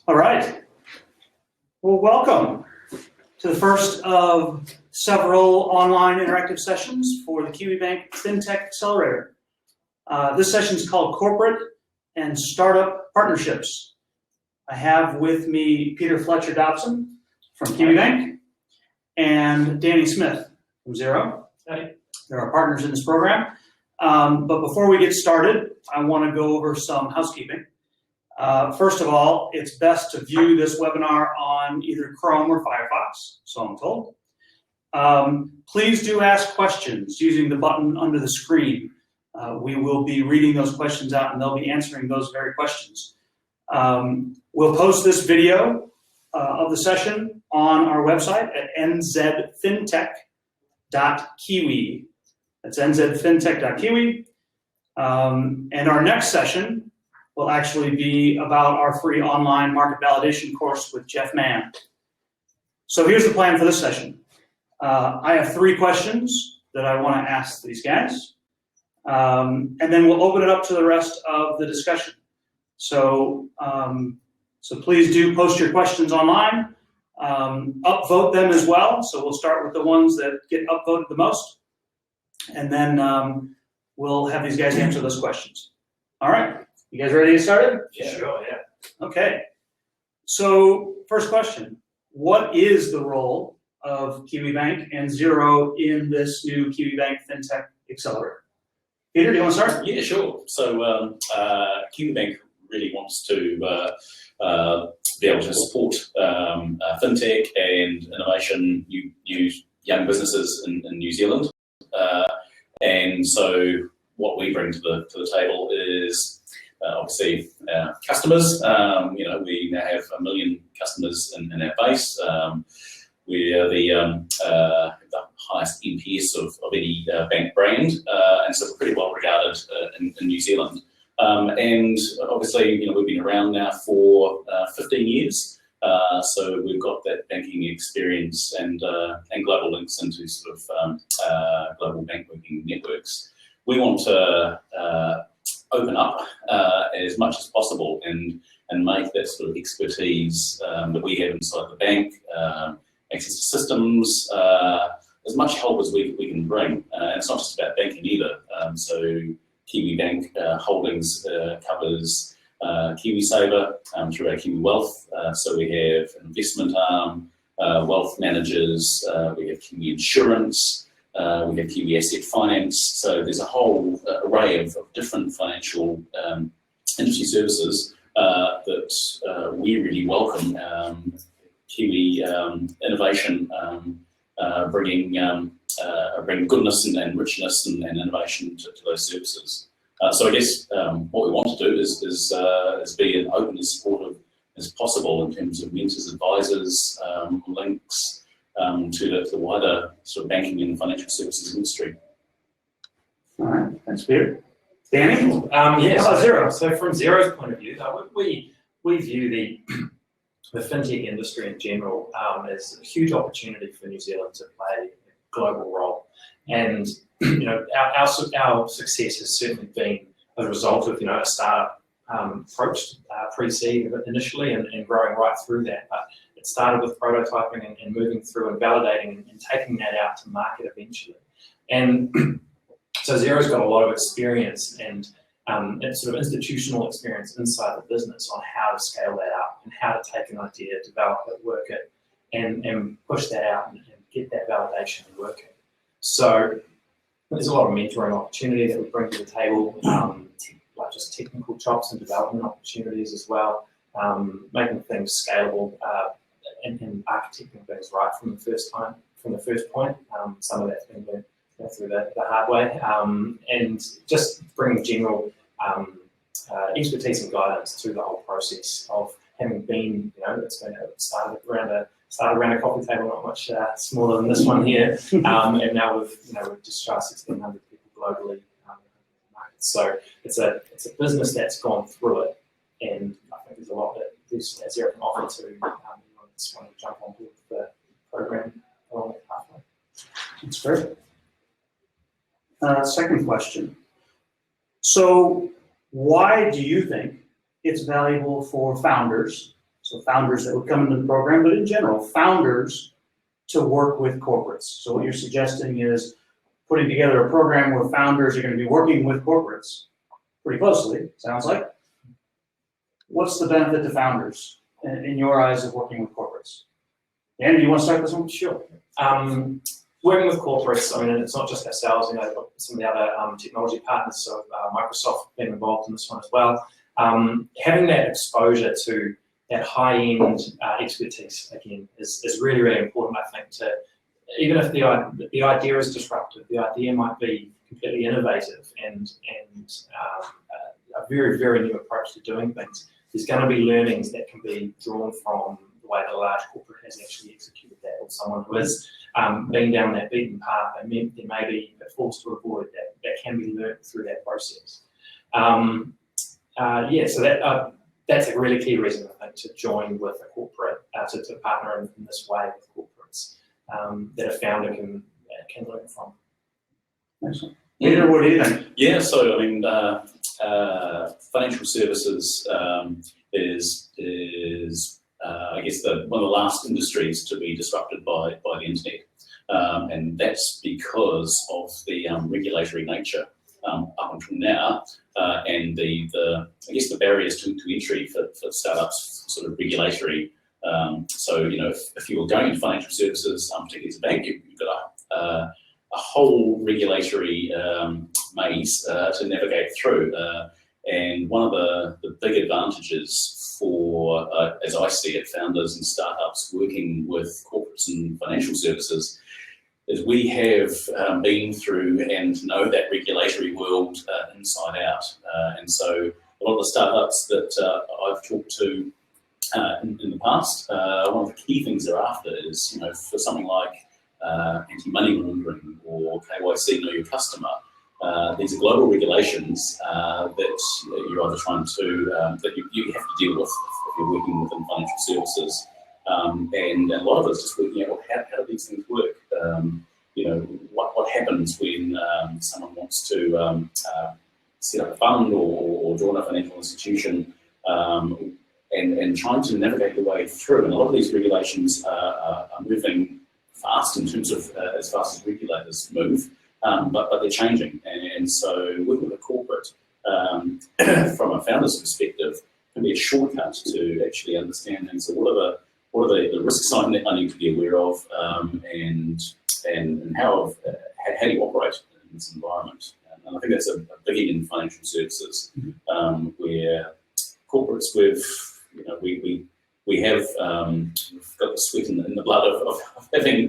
All right. Well, welcome to the first of several online interactive sessions for the Kiwibank FinTech Accelerator. This session is called Corporate and Startup Partnerships. I have with me Peter Fletcher-Dobson from Kiwibank and Danny Smith from Xero. Hey. They're our partners in this program. But before we get started, I want to go over some housekeeping. First of all, it's best to view this webinar on either Chrome or Firefox, so I'm told. Please do ask questions using the button under the screen. We will be reading those questions out and they'll be answering those very questions. We'll post this video of the session on our website at nzfintech.kiwi. That's nzfintech.kiwi. And our next session will actually be about our free online market validation course with Jeff Mann. So here's the plan for this session. I have 3 questions that I want to ask these guys. And then we'll open it up to the rest of the discussion. So, so please do post your questions online. Upvote them as well. So we'll start with the ones that get upvoted the most. And then we'll have these guys answer those questions. All right. You guys ready to get started? Yeah, sure, yeah. Okay. So first question, what is the role of Kiwibank and Xero in this new Kiwibank FinTech Accelerator? Peter, do you want to start? Yeah, sure. So Kiwibank really wants to be able to support FinTech and innovation, new young businesses in New Zealand. And so what we bring to the table is obviously customers. We now have 1 million customers in our base. We are the highest NPS of any bank brand, and so we're pretty well regarded in New Zealand. And obviously, we've been around now for 15 years, so we've got that banking experience and global links into sort of global bank working networks. We want to open up as much as possible and make that sort of expertise that we have inside the bank, access to systems, as much help as we can bring. And it's not just about banking either. So Kiwibank Holdings covers KiwiSaver through our Kiwi Wealth. So we have an investment arm, wealth managers, we have Kiwi Insurance, we have Kiwi Asset Finance. So there's a whole array of different financial industry services that we really welcome. Kiwi Innovation bringing goodness and richness and innovation to those services. So I guess what we want to do is be as open and supportive as possible in terms of mentors, advisors, links to the wider sort of banking and financial services industry. All right, thanks, Peter. Danny? Yeah, How about Xero? So from Xero's point of view, we view the fintech industry in general as a huge opportunity for New Zealand to play a global role. And our success has certainly been as a result of a startup approach, pre-seed initially, and growing right through that. But it started with prototyping and moving through and validating and taking that out to market eventually. And so Xero's got a lot of experience and sort of institutional experience inside the business on how to scale that up and how to take an idea, develop it, work it, and push that out and get that validation working. So there's a lot of mentoring opportunity that we bring to the table, like just technical chops and development opportunities as well, making things scalable and architecting things right from the first point. Some of that's been learned through the hard way, and just bringing general expertise and guidance through the whole process of having been, it started around a coffee table, not much smaller than this one here, and now we've just shy of 1,600 people globally. So it's a business that's gone through it, and I think there's a lot that Xero can offer to anyone that's want to jump on board the program along that pathway. That's great. Second question. So why do you think it's valuable for founders so founders that would come into the program, but in general, founders to work with corporates. So what you're suggesting is putting together a program where founders are going to be working with corporates pretty closely, sounds like. What's the benefit to founders in your eyes of working with corporates? Andy, you want to start this one? Sure. Working with corporates, I mean, it's not just ourselves, but some of the other technology partners, so Microsoft being involved in this one as well. Having that exposure to that high-end expertise, again, is really, really important, I think, to, even if the idea is disruptive, the idea might be completely innovative and a very, very new approach to doing things, there's going to be learnings that can be drawn from the way that a large corporate has actually executed that, or someone who is been down that beaten path, and there may be pitfalls to avoid that can be learned through that process. So that's a really key reason, I think, to join with a corporate, to partner in this way with corporates that a founder can learn from. Excellent. Peter, what do you think? Yeah, so I mean, financial services is I guess one of the last industries to be disrupted by the internet, and that's because of the regulatory nature up until now, and I guess the barriers to entry for startups, sort of regulatory. So if you were going into financial services, particularly as a bank, you've got a whole regulatory maze to navigate through. And one of the big advantages for, as I see it, founders and startups working with corporates and financial services is we have been through and know that regulatory world inside out. And so a lot of the startups that I've talked to in the past, one of the key things they're after is, for something like anti-money laundering or KYC, know your customer. These are global regulations that you're either trying to, that you have to deal with if you're working within financial services. And a lot of it's just working out, well, how do these things work? What happens when someone wants to set up a fund or join a financial institution, and trying to navigate your way through. And a lot of these regulations are moving fast in terms of as fast as regulators move. But they're changing, and so working with a corporate from a founder's perspective can be a shortcut to actually understanding. So what are the risks I need to be aware of, and how do you operate in this environment? And I think that's a biggie in financial services, where corporates we have we've got the sweat in the blood of having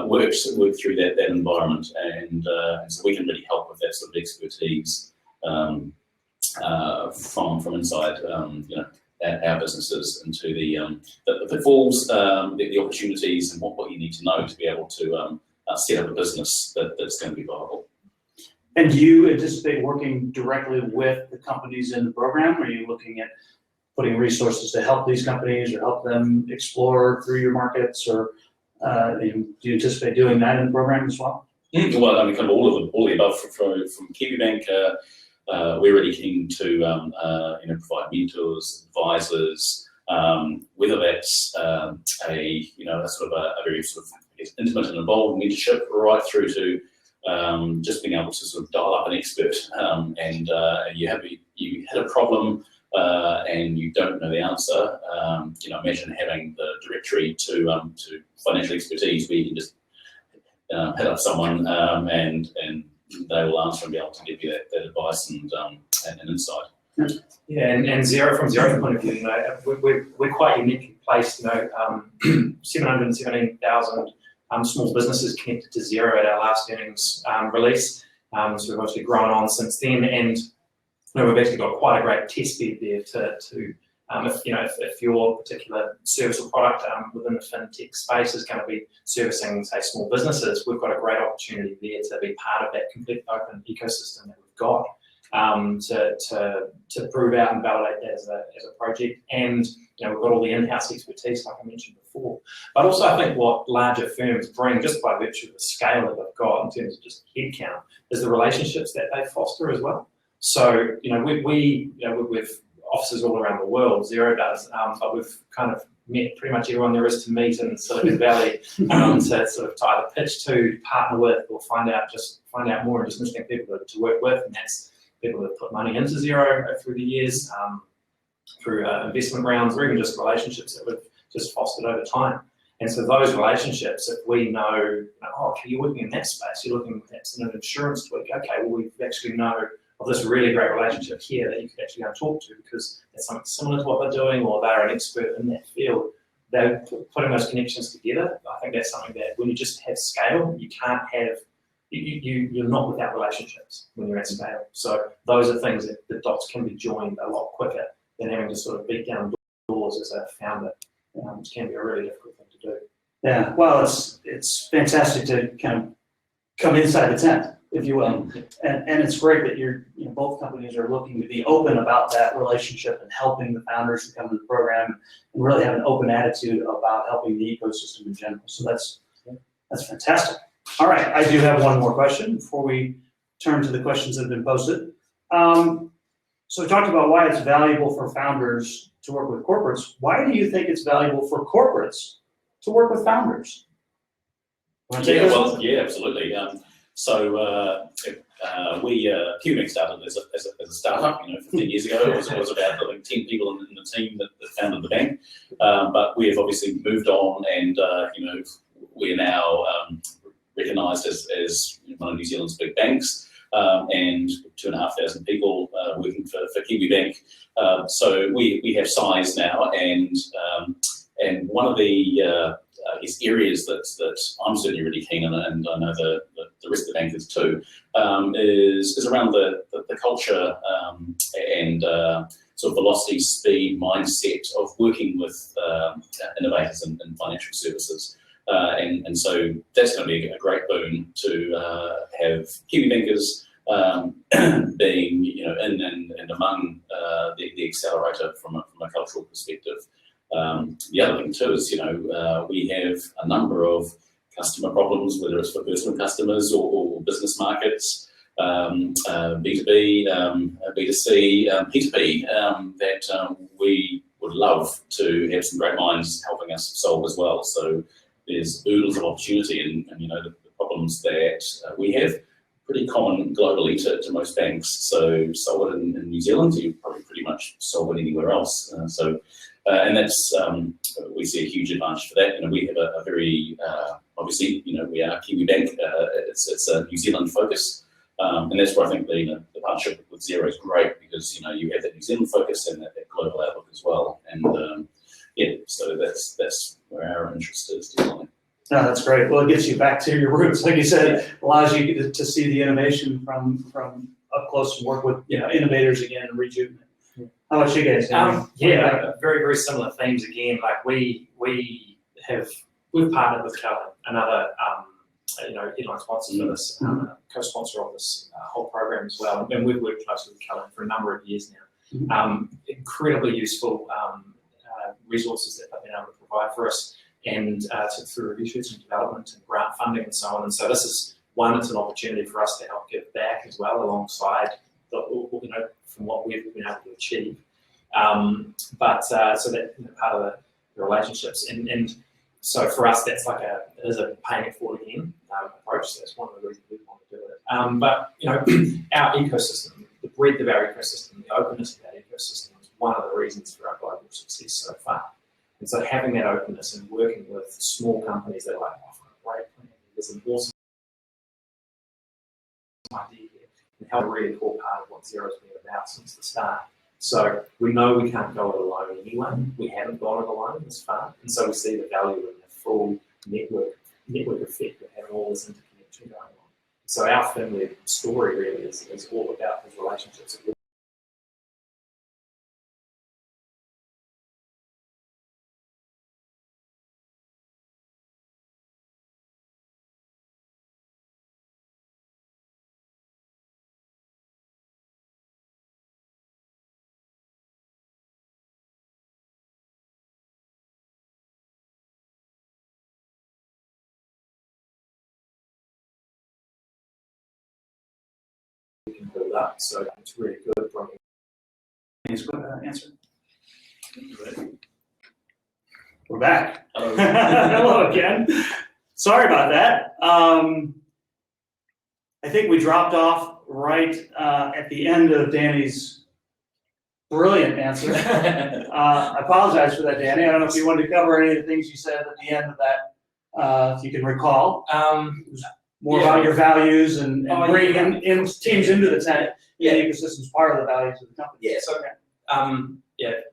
worked through that environment, and so we can really help with that sort of expertise from inside our businesses into the pitfalls, the opportunities, and what you need to know to be able to set up a business that's going to be viable. And do you anticipate working directly with the companies in the program? Or are you looking at putting resources to help these companies or help them explore through your markets, or do you anticipate doing that in the program as well? Well, I mean, kind of all the above. From Kiwibank, we're really keen to provide mentors, advisors, whether that's a sort of a very sort of intimate and involved mentorship, right through to just being able to sort of dial up an expert, and you had a problem. And you don't know the answer, imagine having the directory to financial expertise where you can just hit up someone and they will answer and be able to give you that advice and insight. Yeah, and Xero, from Xero's point of view, we're quite uniquely placed. 717,000 small businesses connected to Xero at our last earnings release. So we've obviously grown on since then, and we've actually got quite a great test bed there to if your particular service or product within the fintech space is going to be servicing, say, small businesses, we've got a great opportunity there to be part of that complete open ecosystem that we've got, to prove out and validate that as a project. And we've got all the in-house expertise, like I mentioned before. But also, I think what larger firms bring, just by virtue of the scale that they've got in terms of just headcount, is the relationships that they foster as well. So we've offices all around the world, Xero does, but we've kind of met pretty much everyone there is to meet in Silicon Valley to sort of either pitch to, partner with, or find out more and just interesting people to work with, and that's people that put money into Xero through the years, through investment rounds, or even just relationships that we've just fostered over time. And so those relationships, if we know, oh, okay, you're working in that space, you're looking perhaps in an insurance tweak, okay, well, we actually know of this really great relationship here that you could actually go and talk to because that's something similar to what they're doing, or they're an expert in that field. They're putting those connections together. I think that's something that when you just have scale, you can't have, you're not without relationships when you're at scale. So those are things that the dots can be joined a lot quicker than having to sort of beat down doors as a founder, which can be a really difficult thing to do. Yeah, well, it's fantastic to kind of come inside the tent, if you will, and it's great that both companies are looking to be open about that relationship and helping the founders who come to the program and really have an open attitude about helping the ecosystem in general. So that's fantastic. All right, I do have one more question before we turn to the questions that have been posted. So we talked about why it's valuable for founders to work with corporates. Why do you think it's valuable for corporates to work with founders? Yeah, absolutely. Kiwibank started as a startup, 15 years ago. It was about, I think, 10 people in the team that founded the bank. But we have obviously moved on, and we're now recognised as one of New Zealand's big banks, and 2,500 people working for Kiwibank. So we have size now, and one of the areas that I'm certainly really keen on, and I know the rest of the bankers too, is around the culture and sort of velocity, speed, mindset of working with innovators in financial services. And so that's going to be a great boon to have Kiwi bankers being in and among the accelerator from a cultural perspective. The other thing too is we have a number of customer problems, whether it's for personal customers or business markets, B2B, B2C, P2P, that we would love to have some great minds helping us solve as well. So there's oodles of opportunity, and the problems that we have pretty common globally to most banks. So solve it in New Zealand, you probably pretty much solve it anywhere else. And that's we see a huge advantage for that. We have a very obviously we are Kiwibank. It's a New Zealand focus, and that's where I think the partnership with Xero is great, because you have that New Zealand focus and that global outlook as well. And so that's where our interest is definitely. No, that's great. Well, it gets you back to your roots, like you said. Allows you to see the innovation from up close and work with innovators again and rejuvenate. How about you guys? Very, very similar themes again. Like we've partnered with Calvin, another headline sponsor for this, co-sponsor of this whole program as well, and we've worked closely with Calvin for a number of years now. Incredibly useful resources that they've been able to provide for us, and through research and development and grant funding and so on. And so this is it's an opportunity for us to help give back as well, alongside from what we've been able to achieve. So that part of the relationships, and so for us that's it is a paying it forward again approach. So that's one of the reasons we want to do it. But our ecosystem, the breadth of our ecosystem, the openness of that ecosystem is one of the reasons for our global success so far. And so having that openness and working with small companies that are like, oh, I've got a great plan, there's an awesome idea here, and how a really core part of what Xero's been about since the start. So we know we can't go it alone anyway. We haven't gone it alone this far, and so we see the value in the full network effect of having all this interconnection going on. So our family story really is all about those relationships. We can build up, so it's really good bringing Danny's answer. We're back. Hello. Hello again. Sorry about that. I think we dropped off right at the end of Danny's brilliant answer. I apologize for that, Danny. I don't know if you wanted to cover any of the things you said at the end of that, if you can recall. More about your values and bringing in teams into the tent. Yeah, ecosystem is part of the values of the company. Yeah, so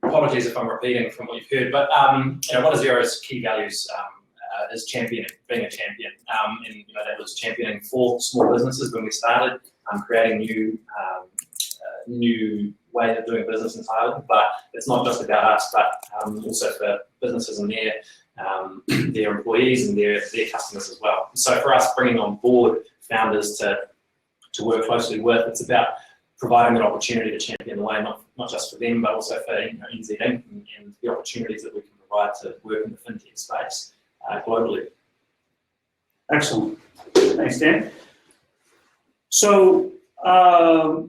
apologies if I'm repeating from what you've heard, but one of Xero's key values is championing, being a champion, and that was championing for small businesses when we started, creating new ways of doing business in Thailand. But it's not just about us, but also for businesses and their employees and their customers as well. So for us, bringing on board founders to work closely with, it's about providing that opportunity to champion the way, not just for them, but also for NZ Inc. and the opportunities that we can provide to work in the fintech space globally. Excellent. Thanks, Dan. So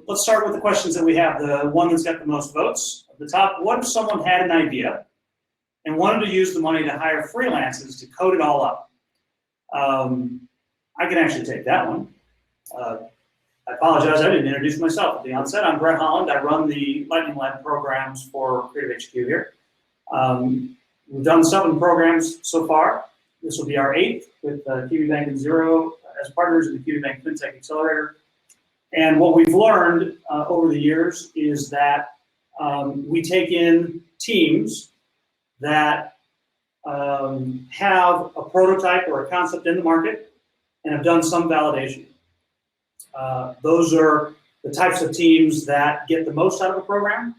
let's start with the questions that we have. The one that's got the most votes. At the top, what if someone had an idea and wanted to use the money to hire freelancers to code it all up? I can actually take that one. I apologize, I didn't introduce myself at the onset. I'm Brett Holland. I run the Lightning Lab programs for Creative HQ here. We've done 7 programs so far. This will be our 8th with Kiwibank and Xero as partners in the Kiwibank FinTech Accelerator. And what we've learned over the years is that we take in teams that have a prototype or a concept in the market and have done some validation. Those are the types of teams that get the most out of a program.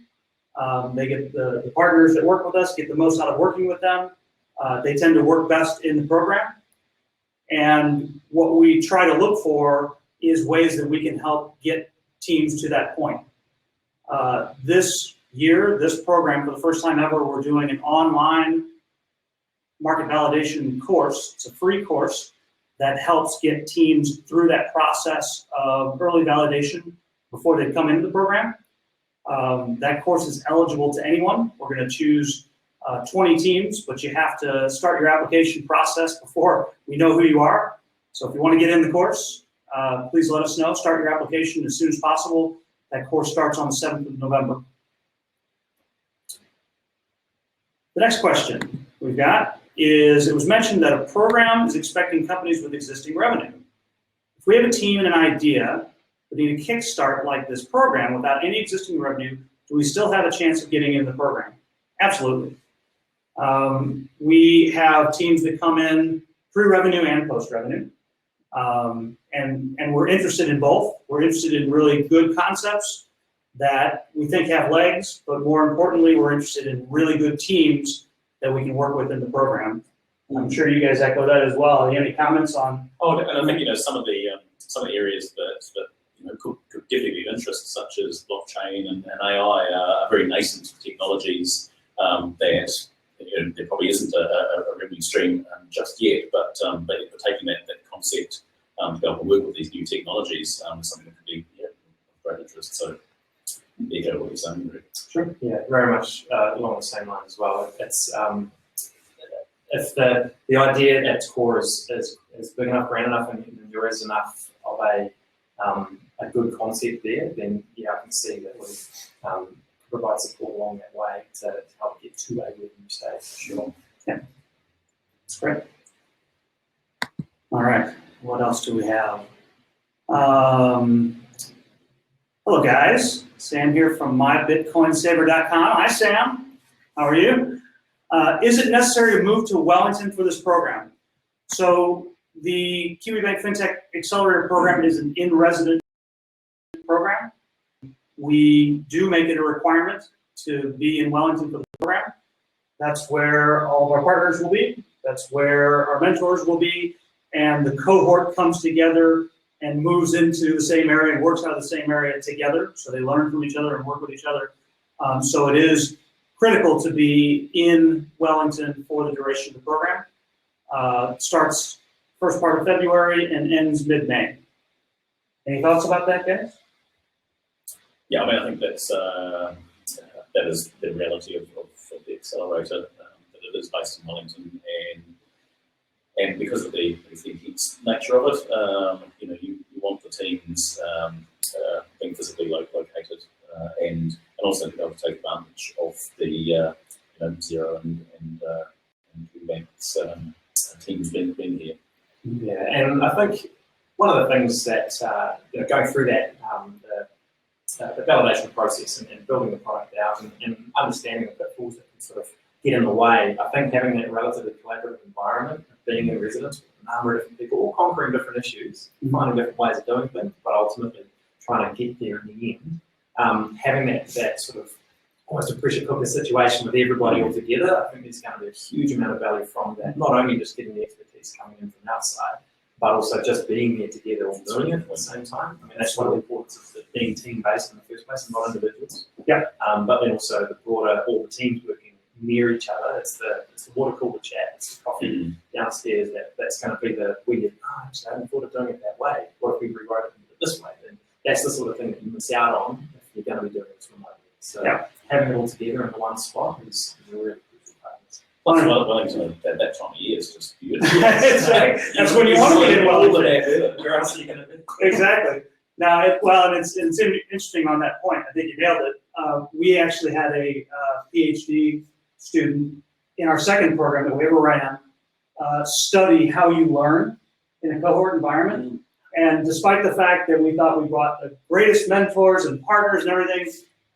They get the partners that work with us get the most out of working with them. They tend to work best in the program. And what we try to look for is ways that we can help get teams to that point. This year, this program, for the first time ever, we're doing an online market validation course. It's a free course that helps get teams through that process of early validation before they come into the program. That course is eligible to anyone. We're going to choose 20 teams, but you have to start your application process before we know who you are. So if you want to get in the course, please let us know. Start your application as soon as possible. That course starts on the 7th of November. The next question we've got is, it was mentioned that a program is expecting companies with existing revenue. If we have a team and an idea, we need a kickstart like this program without any existing revenue, do we still have a chance of getting in the program? Absolutely. We have teams that come in pre-revenue and post-revenue, and we're interested in both. We're interested in really good concepts that we think have legs, but more importantly, we're interested in really good teams that we can work with in the program. I'm sure you guys echo that as well. Any comments on? Oh, and I think some of the areas that could definitely be of interest, such as blockchain and AI, are very nascent technologies that there probably isn't a revenue stream just yet. But taking that concept to be able to work with these new technologies is something that could be of great interest. So, echo what you're saying. Sure. Yeah, very much along the same line as well. It's if the idea at its core is big enough, grand enough, and there is enough of a good concept there, then I can see that we provide support along that way to help get to a revenue stage. Sure. Yeah, that's great. All right. What else do we have? Hello, guys. Sam here from mybitcoinsaver.com. Hi, Sam. How are you? Is it necessary to move to Wellington for this program? So the Kiwibank FinTech Accelerator program is an in-resident program. We do make it a requirement to be in Wellington for the program. That's where all of our partners will be. That's where our mentors will be. And the cohort comes together and moves into the same area and works out of the same area together. So they learn from each other and work with each other. So it is critical to be in Wellington for the duration of the program. Starts first part of February and ends mid-May. Any thoughts about that, guys? Yeah, I mean, I think that's that is the reality of the accelerator, that it is based in Wellington, and because of the intense nature of it, you want the teams being physically located, and also to be able to take advantage of the Xero and Kiwibank's teams being here. Yeah, and I think one of the things that going through that the validation process and building the product out and understanding the pitfalls that can sort of get in the way, I think having that relatively collaborative environment, being in residence with a number of different people, all conquering different issues, finding different ways of doing things, but ultimately trying to get there in the end, having that sort of almost a pressure cooker situation with everybody all together, I think there's going to be a huge amount of value from that, not only just getting the expertise coming in from outside, but also just being there together and doing it at the same time. I mean, that's one of the importance of being team-based in the first place and not individuals. Yeah. But then also the broader, all the teams working near each other. It's the water cooler chat, it's the coffee downstairs. That's going to be the where you, actually, I hadn't thought of doing it that way. What if we rewrote it this way? Then that's the sort of thing that you miss out on if you're going to be doing this remotely. So having it all together in one spot is a really crucial part. Wellington at that time of year is just beautiful. That's when you want to be in Wellington. Where else are you going to be? Exactly. Now, it's interesting on that point. I think you nailed it. We actually had a PhD student in our second program that we ever ran study how you learn in a cohort environment. And despite the fact that we thought we brought the greatest mentors and partners and everything,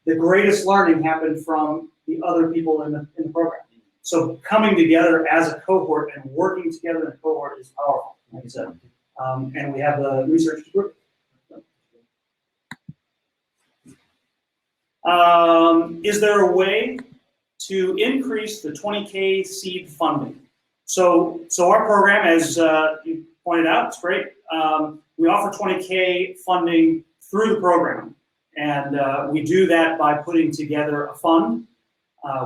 the greatest learning happened from the other people in the program. So coming together as a cohort and working together in a cohort is powerful, like I said. And we have the research to prove it. Is there a way to increase the 20K seed funding? So our program, as you pointed out, it's great. We offer 20K funding through the program. And we do that by putting together a fund.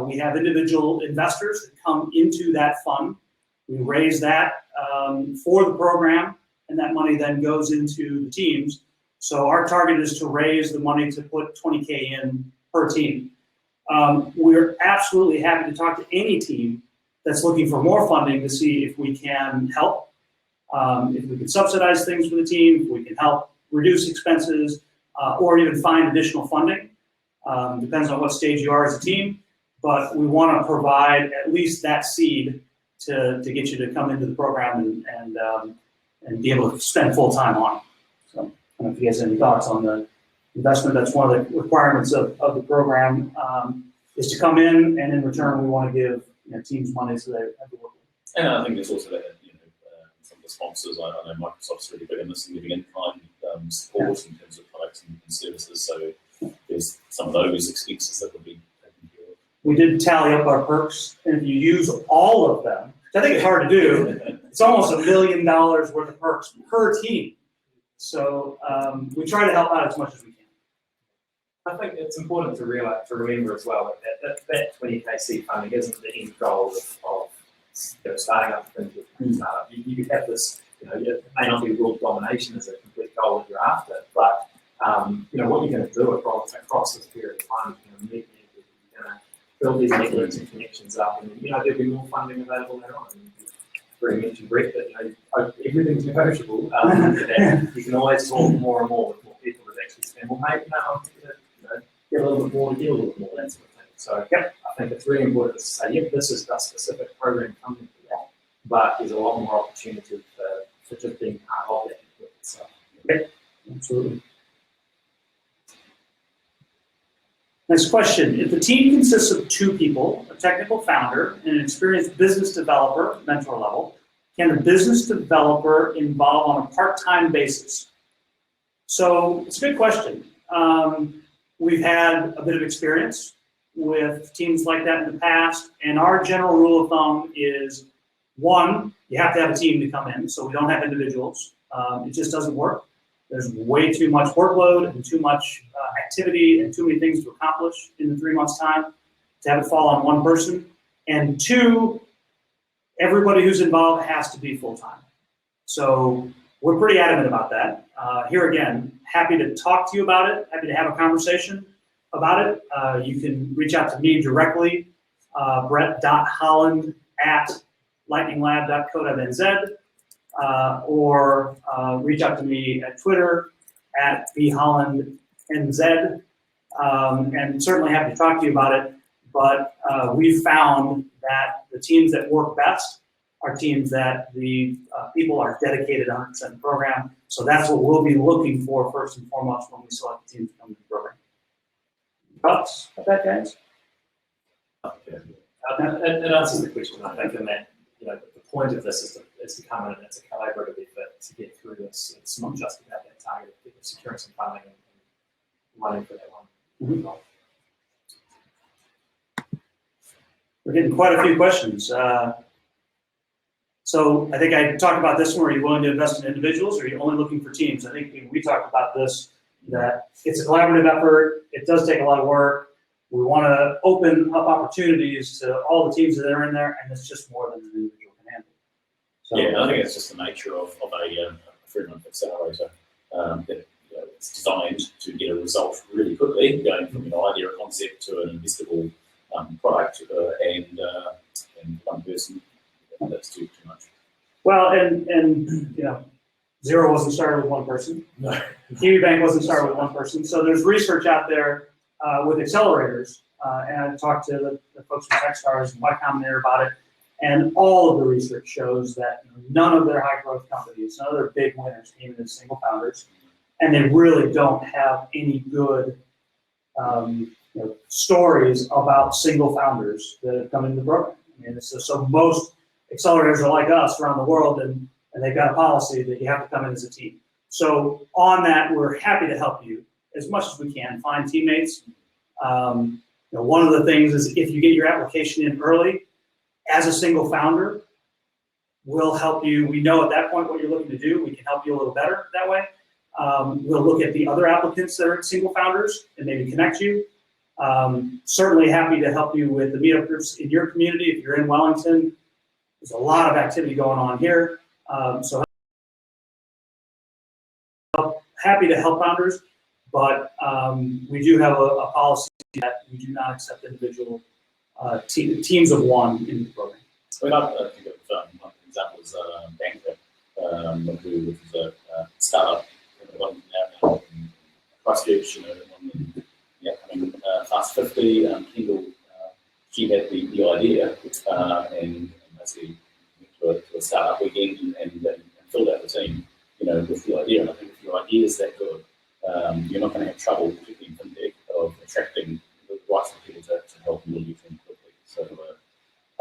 We have individual investors that come into that fund. We raise that for the program, and that money then goes into the teams. So our target is to raise the money to put 20K in per team. We're absolutely happy to talk to any team that's looking for more funding to see if we can help, if we can subsidize things for the team, if we can help reduce expenses, or even find additional funding. Depends on what stage you are as a team, but we want to provide at least that seed to get you to come into the program and be able to spend full time on it. So I don't know if you guys have any thoughts on the investment. That's one of the requirements of the program, is to come in, and in return we want to give teams money so they have to work with. And I think there's also that from the sponsors. I know Microsoft's really big in this and giving in-kind support in terms of products and services. So there's some of those expenses that would be taken care of. We did tally up our perks, and if you use all of them, which I think it's hard to do, it's almost $1 million worth of perks per team. So we try to help out as much as we can. I think it's important to remember as well that 20K seed funding isn't the end goal of starting up things with startup. You could have this, it may not be world domination as a complete goal that you're after, but what you're going to do across this period of time, you're going to meet people, you're going to build these networks and connections up, and there'll be more funding available later on. Already mentioned, Brett, that everything's negotiable. That you can always talk more and more with more people that actually spend more. Maybe get a little bit more, get a little bit more, that sort of thing. So I think it's really important to say, this is a specific program coming for that, but there's a lot more opportunity for just being part of that network itself. Absolutely. Next question. If the team consists of 2 people, a technical founder and an experienced business developer, mentor level, can the business developer involve on a part-time basis? So it's a good question. We've had a bit of experience with teams like that in the past, and our general rule of thumb is, 1, you have to have a team to come in, so we don't have individuals. It just doesn't work. There's way too much workload and too much activity and too many things to accomplish in the 3 months' time to have it fall on one person. And 2, everybody who's involved has to be full-time. So we're pretty adamant about that. Here again, happy to talk to you about it, happy to have a conversation about it, you can reach out to me directly, brett.holland@lightninglab.co.nz, or reach out to me at Twitter @bhollandnz, and certainly happy to talk to you about it. But we've found that the teams that work best are teams that the people are dedicated 100% to the program. So that's what we'll be looking for first and foremost when we select teams to come to the program. Thoughts about that, guys? It answers the question, I think, in that the point of this is to come in and it's a collaborative effort to get through this. It's not just about that target, it's securing some funding and running for that one. Mm-hmm. We're getting quite a few questions. So I think I talked about this one. Are you willing to invest in individuals, or are you only looking for teams? I think we talked about this, that it's a collaborative effort. It does take a lot of work. We want to open up opportunities to all the teams that are in there, and it's just more than an individual can handle. So, yeah, I think it's just the nature of a 3-month accelerator. It's designed to get a result really quickly, going from an idea or concept to an investable product, and one person. That's too much. Well, and Xero wasn't started with one person. No. Kiwibank wasn't started with one person. So there's research out there with accelerators, and I talked to the folks from Techstars and Y Combinator about it, and all of the research shows that none of their high growth companies, none of their big winners came in as single founders, and they really don't have any good stories about single founders that have come into the program. I mean, so most accelerators are like us around the world, and they've got a policy that you have to come in as a team. So on that, we're happy to help you as much as we can, find teammates. One of the things is if you get your application in early, as a single founder, we'll help you. We know at that point what you're looking to do. We can help you a little better that way. We'll look at the other applicants that are single founders and maybe connect you. Certainly happy to help you with the meetup groups in your community. If you're in Wellington, there's a lot of activity going on here. So happy to help founders, but we do have a policy that we do not accept individual teams of one in the program. I mean, I think of one example is Banker, who is a startup in Christchurch, coming Fast 50. Kendall, she had the idea and basically went to a startup weekend and filled out the team, with the idea. And I think if your idea is that good, you're not going to have trouble, particularly in FinTech, of attracting the right people to help and build your team quickly. So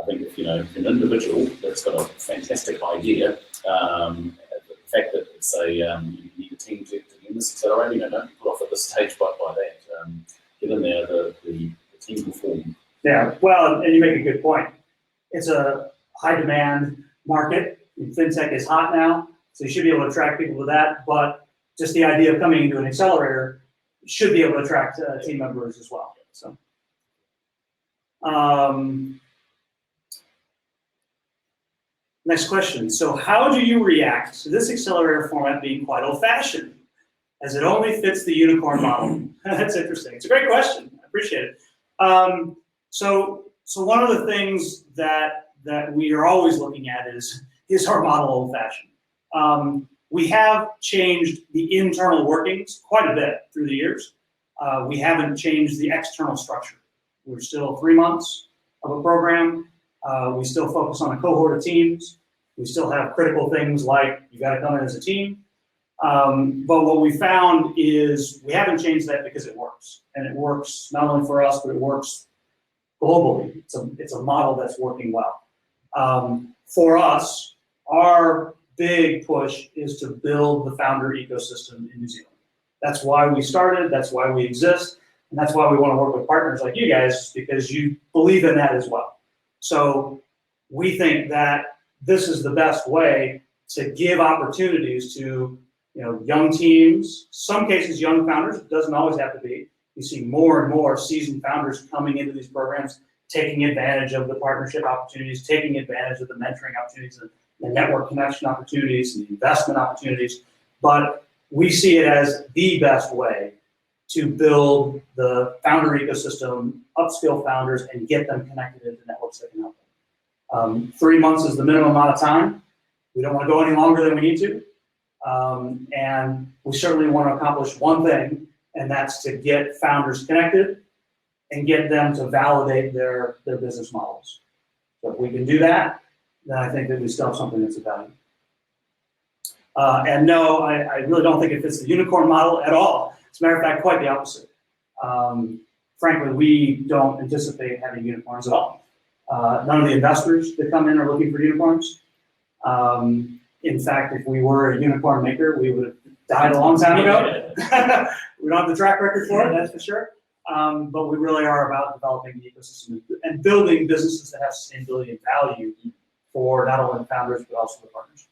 I think if you're an individual that's got a fantastic idea, the fact that it's you need a team to get in this accelerator, don't put off at this stage by that. Get in there, the team will form. Yeah, well, and you make a good point. It's a high demand market. FinTech is hot now, so you should be able to attract people to that. But just the idea of coming into an accelerator should be able to attract team members as well. So, next question. So, how do you react to this accelerator format being quite old-fashioned, as it only fits the unicorn model? That's interesting. It's a great question. I appreciate it. So one of the things that we are always looking at is our model old-fashioned? We have changed the internal workings quite a bit through the years. We haven't changed the external structure. We're still 3 months of a program. We still focus on a cohort of teams. We still have critical things like you got to come in as a team. But what we found is we haven't changed that because it works. And it works not only for us, but it works globally. It's a model that's working well. For us, our big push is to build the founder ecosystem in New Zealand. That's why we started, that's why we exist, and that's why we want to work with partners like you guys, because you believe in that as well. So we think that this is the best way to give opportunities to young teams, some cases young founders. It doesn't always have to be. You see more and more seasoned founders coming into these programs, taking advantage of the partnership opportunities, taking advantage of the mentoring opportunities, the network connection opportunities, and the investment opportunities. But we see it as the best way to build the founder ecosystem, upskill founders, and get them connected into networks that can help them. 3 months is the minimum amount of time. We don't want to go any longer than we need to. And we certainly want to accomplish one thing, and that's to get founders connected and get them to validate their business models. So if we can do that, then I think that we still have something that's of value. And no, I really don't think it fits the unicorn model at all. As a matter of fact, quite the opposite. Frankly, we don't anticipate having unicorns at all. None of the investors that come in are looking for unicorns. In fact, if we were a unicorn maker, we would have died a long time ago. We don't have the track record for it, that's for sure. But we really are about developing the ecosystem and building businesses that have sustainability and value for not only the founders, but also the partners.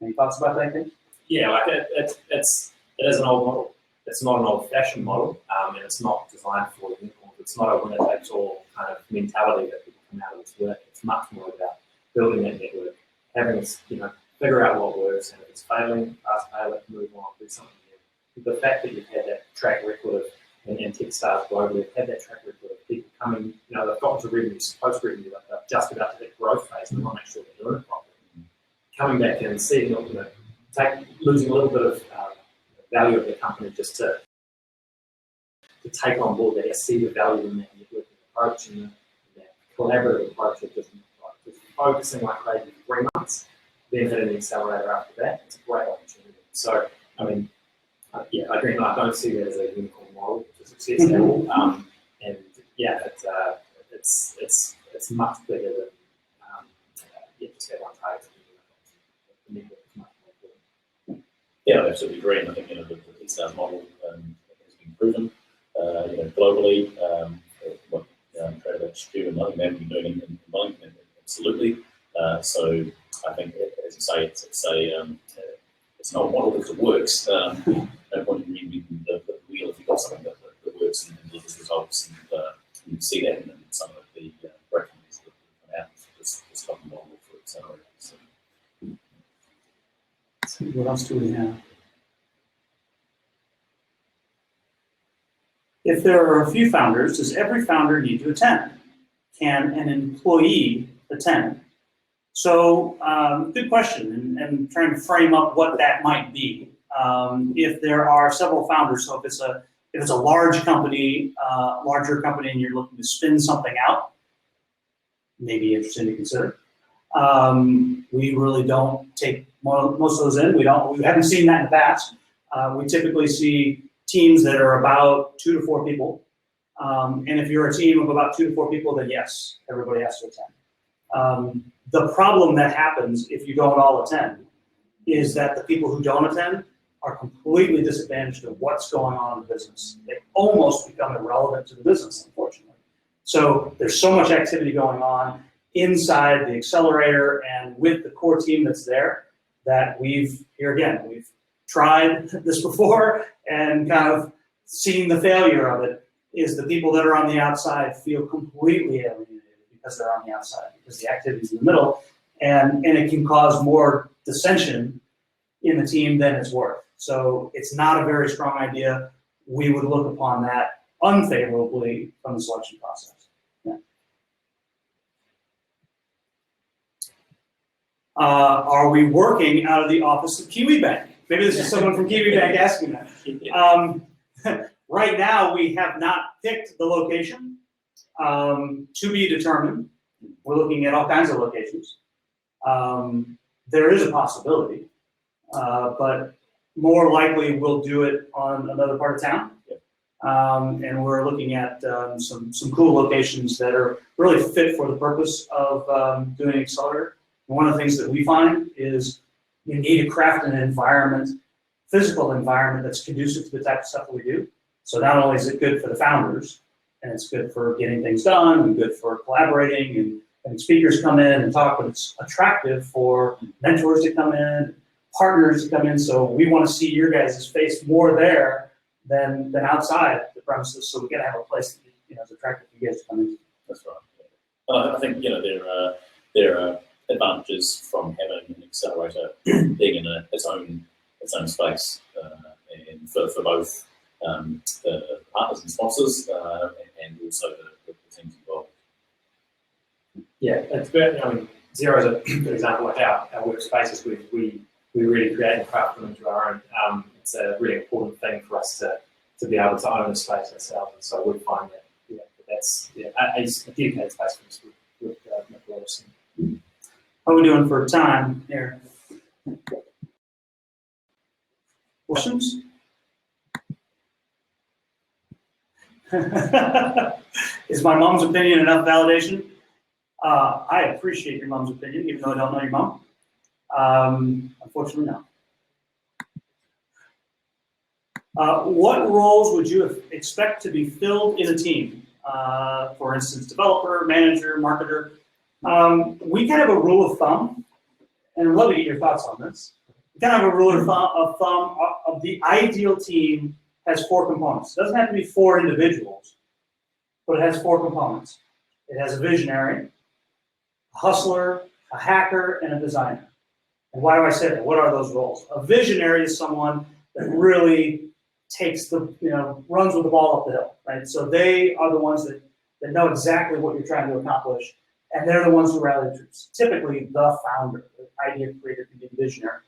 Any thoughts about that, Kate? Yeah, like it is an old model. It's not an old-fashioned model, and it's not designed for unicorns. It's not a winner-takes-all kind of mentality that people come out of this work. It's much more about building that network, having us, figure out what works, and if it's failing, fail it, move on, do something new. The fact that you've had that track record of, and Techstars globally have had that track record of people coming, they've gotten to revenue, post-revenue, like they're just about to that growth phase, and they want to make sure they're doing it properly. Coming back and seeing, losing a little bit of value of the company just to take on board that, see the value in that networking approach and that collaborative approach of different approaches. Focusing like crazy for 3 months, then hitting the accelerator after that, it's a great opportunity. So, I agree. I don't see that as a unicorn model to success at all. And yeah, it's much bigger than just have one target. The network is much more important. Yeah, I absolutely agree. And I think the Kickstarter model has been proven globally. What Trade HQ and Wellington have been doing in Wellington, absolutely. So I think, as you say, it's not a model that works. No point in reinventing the wheel if you've got something that works and delivers results. And you see that in some of the great companies that come out with this type of model for Accelerator. So, what else do we have? If there are a few founders, does every founder need to attend? Can an employee attend? So, good question, and trying to frame up what that might be. If there are several founders, so if it's a large company, larger company, and you're looking to spin something out, maybe interesting to consider. We really don't take most of those in. We haven't seen that in the past. We typically see teams that are about 2 to 4 people. And if you're a team of about 2 to 4 people, then yes, everybody has to attend. The problem that happens if you don't all attend is that the people who don't attend are completely disadvantaged of what's going on in the business. They almost become irrelevant to the business, unfortunately. So there's so much activity going on inside the accelerator and with the core team that's there that we've tried this before and kind of seen the failure of it, is the people that are on the outside feel completely alienated because they're on the outside, because the activity's in the middle, and it can cause more dissension in the team than it's worth. So it's not a very strong idea. We would look upon that unfavorably from the selection process. Yeah. Are we working out of the office of Kiwibank? Maybe this is someone from Kiwibank asking that. Right now, we have not picked the location. To be determined. We're looking at all kinds of locations. There is a possibility, but more likely we'll do it on another part of town. And we're looking at some cool locations that are really fit for the purpose of doing an accelerator. And one of the things that we find is you need to craft an environment, physical environment that's conducive to the type of stuff that we do. So not only is it good for the founders, and it's good for getting things done, and good for collaborating, and speakers come in and talk, but it's attractive for mentors to come in, partners to come in. So we want to see your guys' face more there than outside the premises. So we got to have a place that is attractive for you guys to come in. That's right. I think there are advantages from having an accelerator being in its own space, and for both the partners and sponsors, and also the teams involved. Yeah, it's good. I mean, Xero is a good example. Like our workspaces, we really create and craft them into our own. It's a really important thing for us to be able to own a space ourselves. And so we find that that's a dedicated space for us with Nicholas. How are we doing for time here? Questions? Is my mom's opinion enough validation? I appreciate your mom's opinion, even though I don't know your mom. Unfortunately, no. What roles would you expect to be filled in a team? For instance, developer, manager, marketer. We kind of have a rule of thumb, and I'd love to get your thoughts on this. We kind of have a rule of thumb of the ideal team has 4 components. It doesn't have to be 4 individuals, but it has 4 components. It has a visionary, a hustler, a hacker, and a designer. And why do I say that? What are those roles? A visionary is someone that really takes runs with the ball up the hill, right? So they are the ones that know exactly what you're trying to accomplish, and they're the ones who rally the troops. Typically, the founder, the idea creator, can be the visionary.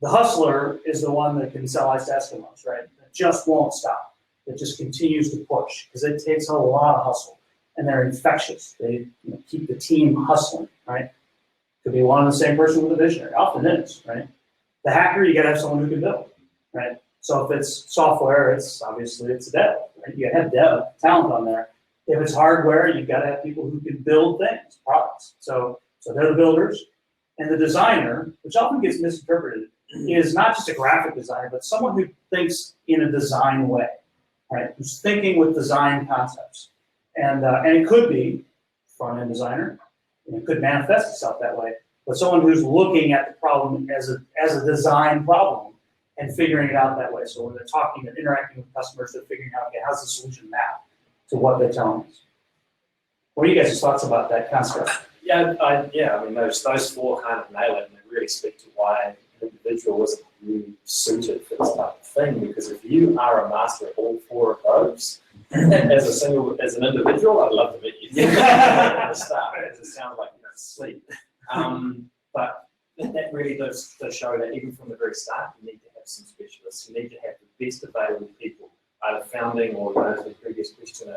The hustler is the one that can sell ice to Eskimos, right? That just won't stop. That just continues to push, because it takes a lot of hustle, and they're infectious. They keep the team hustling, right? Could be one and the same person with a visionary. Often is, right? The hacker, you got to have someone who can build, right? So if it's software, it's obviously a dev, right? You got to have dev talent on there. If it's hardware, you've got to have people who can build things, products. So they're the builders. And the designer, which often gets misinterpreted, is not just a graphic designer, but someone who thinks in a design way, right? Who's thinking with design concepts. And it could be front-end designer, and it could manifest itself that way, but someone who's looking at the problem as a design problem and figuring it out that way. So when they're talking and interacting with customers, they're figuring out, okay, how's the solution map to what they're telling us? What are you guys' thoughts about that concept? I mean, those 4 kind of nail it, and they really speak to why an individual isn't really suited for this type of thing. Because if you are a master at all 4 of those, as an individual, I'd love to meet you. At the start, it sounds like you don't sleep. But that really does show that even from the very start, you need to have some specialists. You need to have the best available people, either founding or, the previous question, an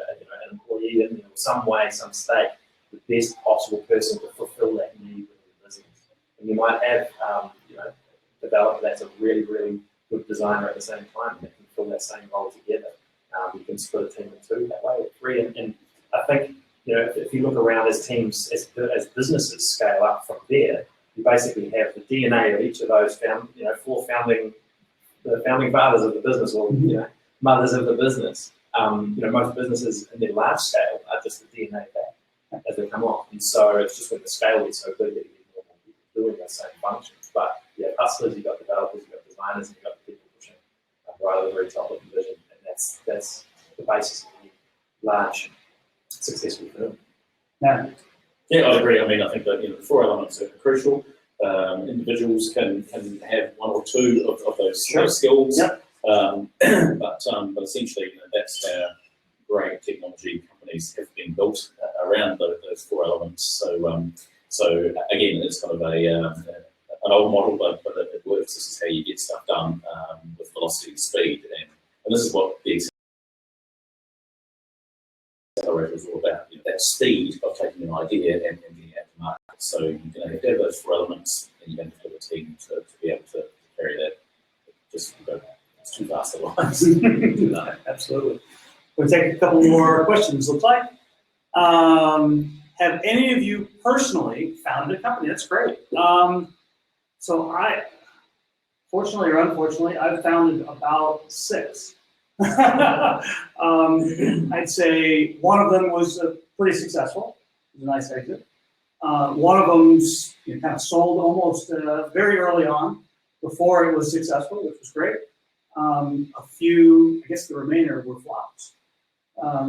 employee in some way, some state, the best possible person to fulfill that need within the business. And you might have, a developer that's a really, really good designer at the same time that can fill that same role together. You can split a team in 2 that way, or 3. And I think, if you look around as teams, as businesses scale up from there, you basically have the DNA of each of those 4 founding fathers of the business, or mothers of the business. Most businesses in their large scale are just the DNA back as they come off, and so it's just when the scale is so big that you get more people doing those same functions. But hustlers, you've got developers, you've got designers, and you've got the people pushing right at the very top of the vision, and that's the basis of any large successful firm. Yeah, I agree. I mean, I think that the 4 elements are crucial. Individuals can have 1 or 2 of those skills. Yep. But essentially, that's how great technology companies have been built around those 4 elements. So again, it's kind of an old model, but it works. This is how you get stuff done with velocity and speed, and this is what the Accelerator is all about. That speed of taking an idea and getting it out to market. So you're going to have to have those 4 elements, and you're going to have a team to be able to carry that. It's too fast otherwise. Absolutely. We'll take a couple more questions, looks like. Have any of you personally founded a company? That's great. So fortunately or unfortunately, I've founded about 6. I'd say one of them was pretty successful. It was a nice exit. One of them's kind of sold almost very early on before it was successful, which was great. A few, I guess the remainder were flops. I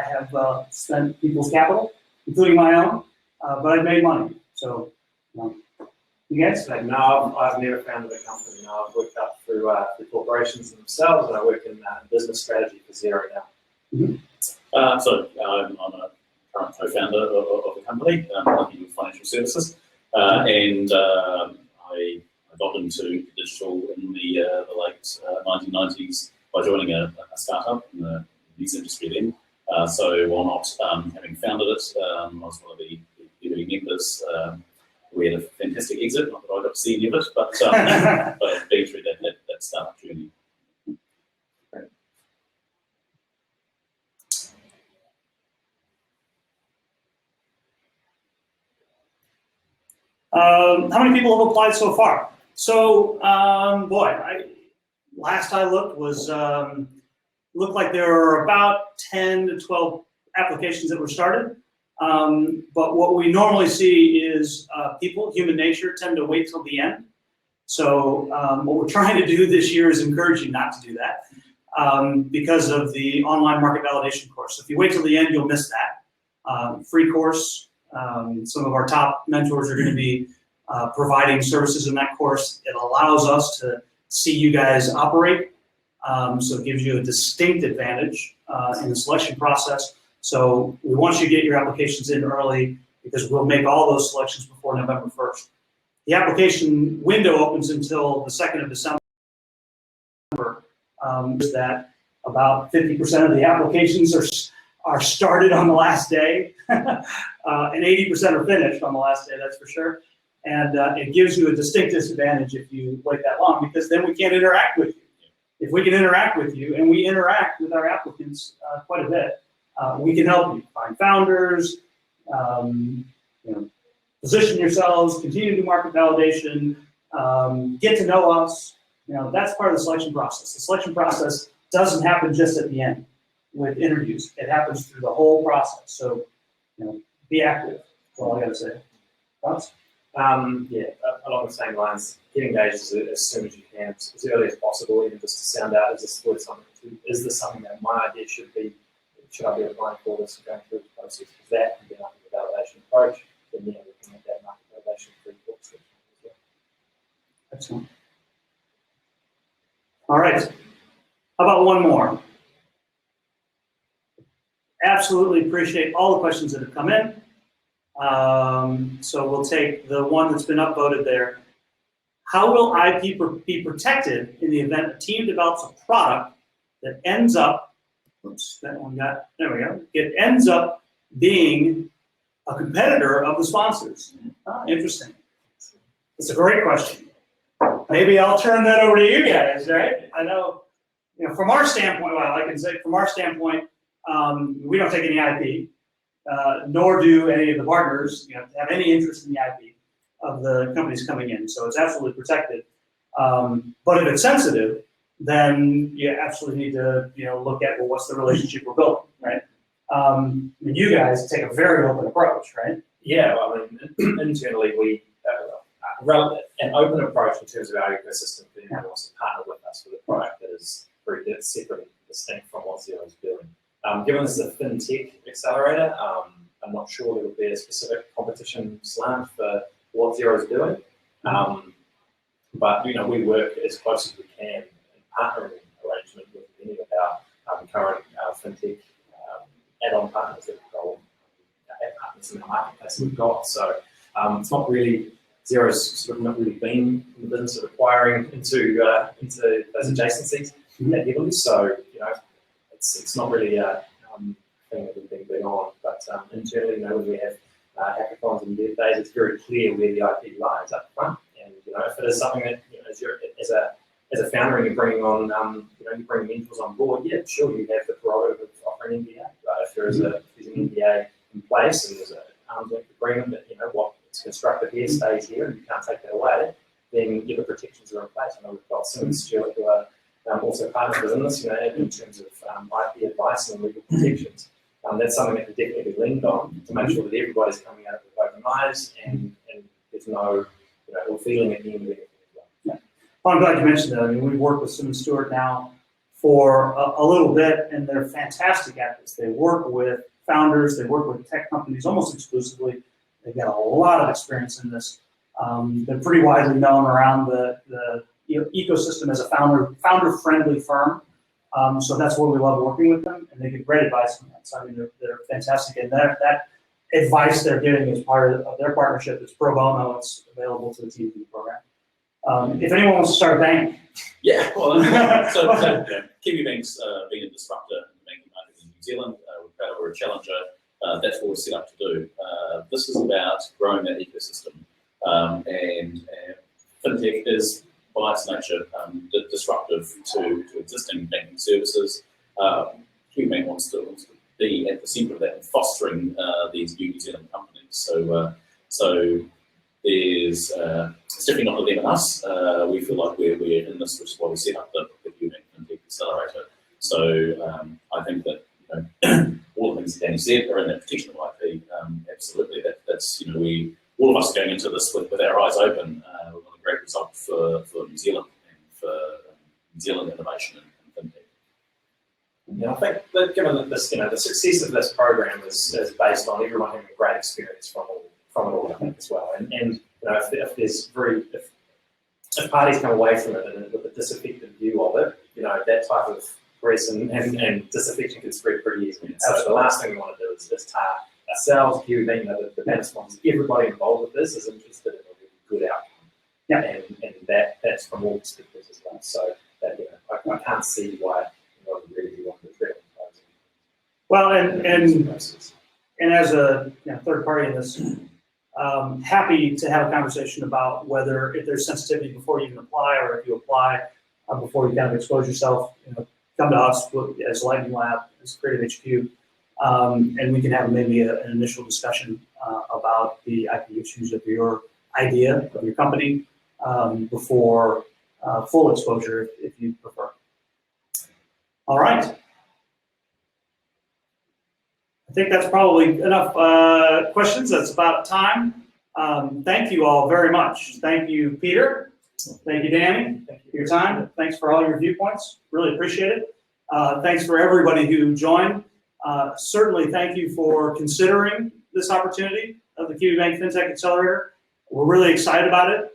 have spent people's capital, including my own, but I've made money. So You guys? So, no, I've never founded a company. No, I've worked up through the corporations themselves, and I work in business strategy for Xero now. So I'm a current co-founder of the company, working with financial services, and I got into digital in the late 1990s by joining a startup in the news industry then. So while not having founded it, I was one of the early members. We had a fantastic exit, not that I got to see any of it, but I've been through that startup journey. How many people have applied so far? So, last I looked was looked like there were about 10 to 12 applications that were started. But what we normally see is human nature, tend to wait till the end. So what we're trying to do this year is encourage you not to do that because of the online market validation course. So if you wait till the end, you'll miss that. Free course. Some of our top mentors are going to be providing services in that course. It allows us to see you guys operate. So it gives you a distinct advantage in the selection process. So we want you to get your applications in early because we'll make all those selections before November 1st. The application window opens until the 2nd of December. That about 50% of the applications are started on the last day, and 80% are finished on the last day, that's for sure. And it gives you a distinct disadvantage if you wait that long because then we can't interact with you. If we can interact with you, and we interact with our applicants quite a bit, we can help you find founders, position yourselves, continue to do market validation, get to know us. That's part of the selection process. The selection process doesn't happen just at the end with interviews. It happens through the whole process. So, be active. That's all I got to say. Thoughts? Along the same lines, get engaged as soon as you can, as early as possible, even just to sound out, is this something that my idea should I be applying for this and going through the process? Because that can be under the validation approach, then we can make that market validation free course. Excellent. All right. How about one more? Absolutely appreciate all the questions that have come in. So we'll take the one that's been upvoted there. How will IP be protected in the event a team develops a product that ends up, there we go. It ends up being a competitor of the sponsors? Interesting. It's a great question. Maybe I'll turn that over to you guys, right? I know, from our standpoint, I can say from our standpoint, we don't take any IP, nor do any of the partners have any interest in the IP of the companies coming in. So it's absolutely protected. But if it's sensitive, then you absolutely need to look at, what's the relationship we're building, right? You guys take a very open approach, right? Yeah, internally we an open approach in terms of our ecosystem, being able to partner with us with a product that is very separate and distinct from what Xero is doing. Given this is a FinTech Accelerator, I'm not sure there would be a specific competition slant for what Xero is doing. But we work as close as we can in partnering arrangement with many of our current FinTech add-on partners that we've got, partners in the marketplace that we've got. So it's not really, Xero's sort of not really been in the business of acquiring into those adjacencies that heavily. So it's not really a thing that we've been big on. But internally, when we have hackathons and dev days, it's very clear where the IP lies up front. And if it is something that as a founder and you're bringing on you bring mentors on board, yeah, sure, you have the prerogative of offering an NDA. But if there's an NDA in place and there's an arm's length agreement that what's constructed here stays here and you can't take that away, then the protections are in place. I know we've got Sim and Stuart who are also partners within this, in terms of IP advice and legal protections. That's something that can definitely be leaned on to make sure that everybody's coming at it with open eyes and there's no ill feeling at the end of it. Well, I'm glad you mentioned that. We've worked with Sim and Stuart now for a little bit, and they're fantastic at this. They work with founders, they work with tech companies almost exclusively. They've got a lot of experience in this. They're pretty widely known around the ecosystem as a founder-friendly firm. So that's where we love working with them, and they give great advice on that. So I mean, they're fantastic, and that advice they're giving as part of their partnership is pro bono. It's available to the TV program. If anyone wants to start a bank. Yeah, well, so Kiwibank's been a disruptor in the banking market in New Zealand. We're a challenger. That's what we're set up to do. This is about growing that ecosystem. And fintech is, by its nature, disruptive to existing banking services. Kiwibank wants to be at the centre of that and fostering these New Zealand companies. So there's it's definitely not them and us. We feel like we're in this, which is why we set up the Kiwibank FinTech Accelerator. So I think that all the things that Danny said are in that protection of IP. Absolutely, that's all of us are going into this with our eyes open. We want a great result for New Zealand and for New Zealand innovation and fintech. Yeah, I think that given that this, the success of this program is based on everyone having a great experience from it all, I think, as well. And if parties come away from it with a disaffected view of it, that type of stress and disaffection can spread pretty easily. So the last thing we want to do is tar ourselves, Kiwibank, the bank sponsors, everybody involved with this is interested in a really good outcome. Yeah. And that's from all perspectives as well. So that, I can't see why really want to treat it. Well, and as a third party in this, happy to have a conversation about whether if there's sensitivity before you even apply, or if you apply before you kind of expose yourself, come to us as Lightning Lab, as Creative HQ, and we can have maybe an initial discussion about the IP issues of your idea, of your company, before full exposure, if you prefer. All right. I think that's probably enough questions. That's about time. Thank you all very much. Thank you, Peter. Thank you, Danny, for your time. Thanks for all your viewpoints. Really appreciate it. Thanks for everybody who joined. Certainly thank you for considering this opportunity of the Kiwibank FinTech Accelerator. We're really excited about it.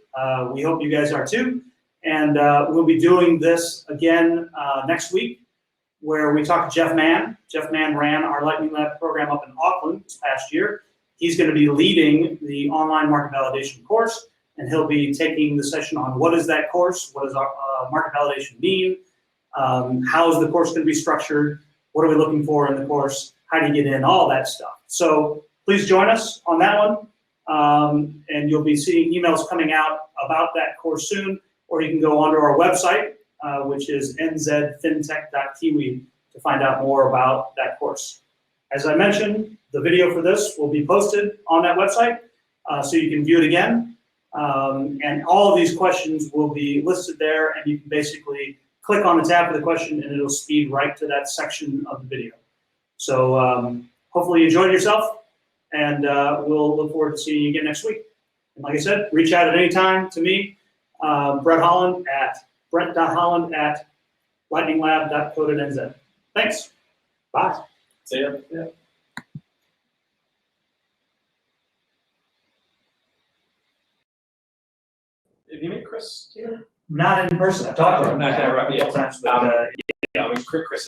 We hope you guys are too. And we'll be doing this again next week, where we talked to Jeff Mann. Jeff Mann ran our Lightning Lab program up in Auckland this past year. He's going to be leading the online market validation course, and he'll be taking the session on what is that course, what does market validation mean, how is the course going to be structured, what are we looking for in the course, how do you get in, all that stuff. So please join us on that one, and you'll be seeing emails coming out about that course soon, or you can go onto our website, which is nzfintech.kiwi, to find out more about that course. As I mentioned, the video for this will be posted on that website, so you can view it again. And all of these questions will be listed there, and you can basically click on the tab for the question, and it'll speed right to that section of the video. So hopefully you enjoyed yourself, and we'll look forward to seeing you again next week. And like I said, reach out at any time to me, brett.holland@lightninglab.co.nz. Thanks. Bye. See ya. Yeah. Have you met Chris here? Not in person. I talked to him. Okay, right, yeah. But, Yeah, I mean, Chris